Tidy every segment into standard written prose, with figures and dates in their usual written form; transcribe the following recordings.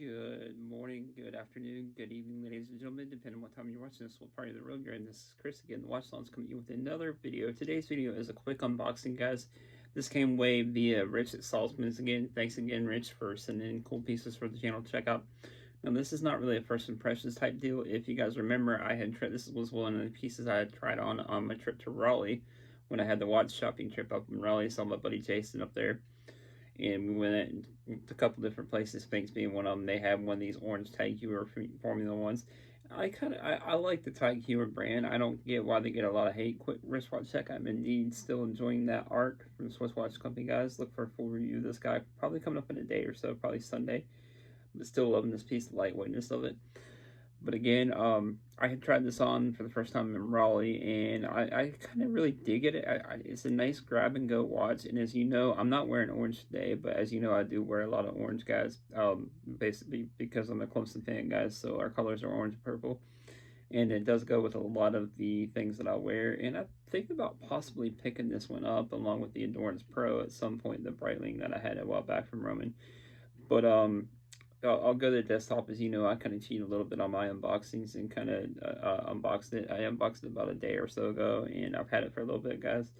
Good morning, good afternoon, good evening, ladies and gentlemen, depending on what time you're watching this, what part of the road you're in. This is Chris again, the Watch Salon's coming to you with another video. Today's video is a quick unboxing, guys. This came way via Rich at Salzman's again. Thanks again, Rich, for sending in cool pieces for the channel to check out. Now, this is not really a first impressions type deal. If you guys remember, this was one of the pieces I had tried on my trip to Raleigh when I had the watch shopping trip up in Raleigh. Saw my buddy Jason up there. And we went to a couple different places, Sphinx being one of them. They have one of these orange Tag Heuer Formula Ones. I like the Tag Heuer brand. I don't get why they get a lot of hate. Quick wristwatch check. I'm indeed still enjoying that arc from the Swiss Watch Company, guys. Look for a full review of this guy. Probably coming up in a day or so, probably Sunday. But still loving this piece, the lightweightness of it. But again, I had tried this on for the first time in Raleigh, and I kind of really dig it. It's a nice grab and go watch, and as you know, I'm not wearing orange today, but as you know, I do wear a lot of orange, guys, basically because I'm a Clemson fan, guys, so our colors are orange and purple, and it does go with a lot of the things that I wear, and I think about possibly picking this one up along with the Endurance Pro at some point, the Breitling that I had a while back from Roman, but I'll go to the desktop. As you know, I kind of cheat a little bit on my unboxings and kind of unboxed it. I unboxed it about a day or so ago, and I've had it for a little bit, guys.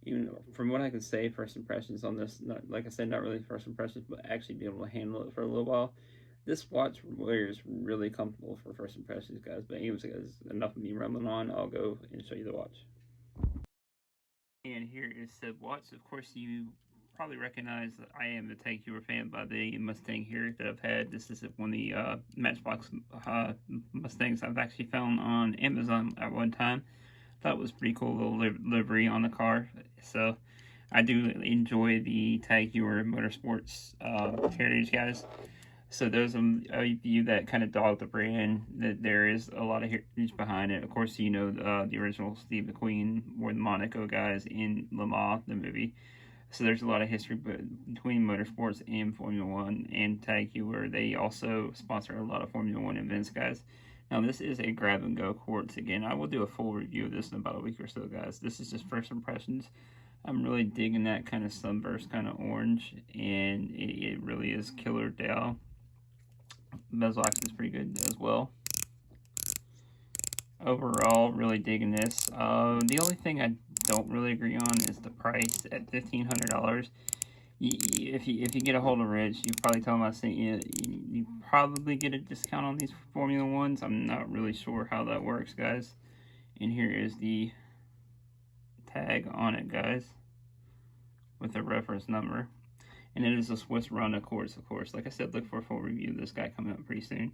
Even from what I can say, first impressions on this, like I said, not really first impressions, but actually being able to handle it for a little while. This watch wears really comfortable for first impressions, guys. But anyways, guys, enough of me rambling on. I'll go and show you the watch. And here is said watch. Of course, you probably recognize that I am the Tag Heuer fan by the Mustang here that I've had. This is one of the Matchbox Mustangs I've actually found on Amazon at one time. Thought it was pretty cool little livery on the car. So I do enjoy the Tag Heuer Motorsports heritage, guys. So those of you that kind of dog the brand, that there is a lot of heritage behind it. Of course, you know the original Steve McQueen were the Monaco guys in Le Mans, the movie. So there's a lot of history between motorsports and Formula One and Tag Heuer. They also sponsor a lot of Formula One events, guys. Now this is a grab and go quartz. Again, I will do a full review of this in about a week or so, guys. This is just first impressions. I'm really digging that kind of sunburst kind of orange, and it really is killer down. Bezel action is pretty good as well. Overall, really digging this. The only thing I don't really agree on is the price at $1,500. If you get a hold of Rich, you probably tell him I sent you. You probably get a discount on these Formula Ones. I'm not really sure how that works, guys. And here is the tag on it, guys, with a reference number. And it is a Swiss Ronda quartz, of course. Like I said, look for a full review of this guy coming up pretty soon.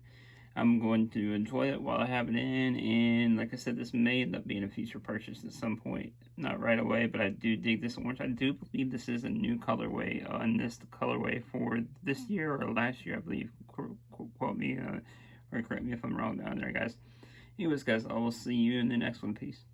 I'm going to enjoy it while I have it in, and like I said, this may end up being a future purchase at some point. Not right away, but I do dig this orange. I do believe this is a new colorway on this colorway for this year or last year, I believe. Quote me or correct me if I'm wrong down there, guys. Anyways, guys, I will see you in the next one. Peace.